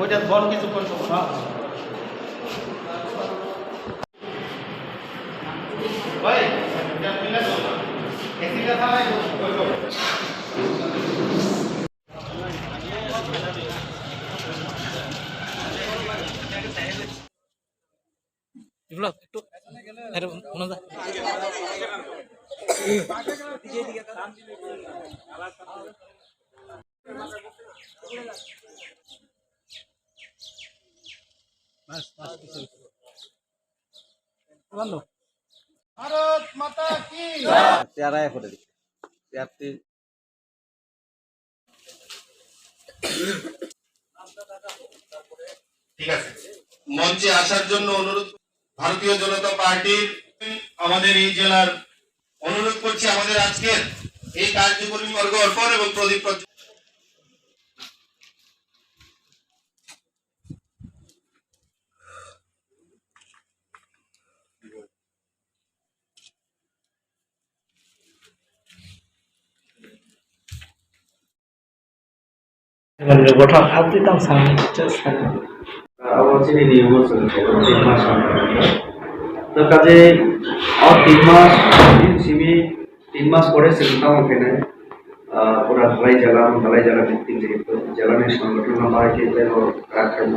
ওইটা বল কিছুক্ষণ সময় ভাই একদিকে থামাই একটু ভারত মাতা কি চেহারায় করে দিচ্ছে চেয়ারটি ঠিক আছে মঞ্চে আসার জন্য অনুরোধ ভারতীয় জনতা পার্টির আমাদের এই জেলার অনুরোধ করছি আমাদের আজকের এই কার্যকরী বর্গ অর্পণ এবং প্রদীপ তো কাজে और 3 मास सिमी 3 मास পরে সিস্টেম ওখানে পুরা ঢালাই জ্বালা ভিত্তিক যেহেতু জ্বালানির সংগঠন আমাকে রাখেন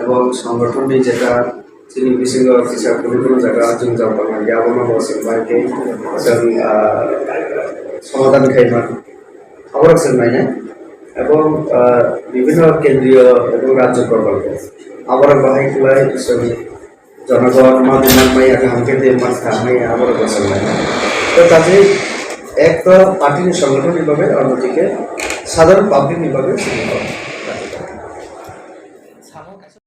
এবং সংগঠনের যেটা চিনি বিশিষ্ট অফিসার কোনো জায়গা আজম যাওয়া ইয়াবনা বসেন বাইকে সমাধান খাইমান খবর আছেন নাই না এবং বিভিন্ন কেন্দ্রীয় এবং রাজ্য প্রকল্প আবার বাহাইকুলাই জনগণ মাধ্যম হামকে আবার বসেন নাই তো কাজে এক তো পার্টির সংগঠন বিভাগে অন্যদিকে সাধারণ পাবলিক বিভাগে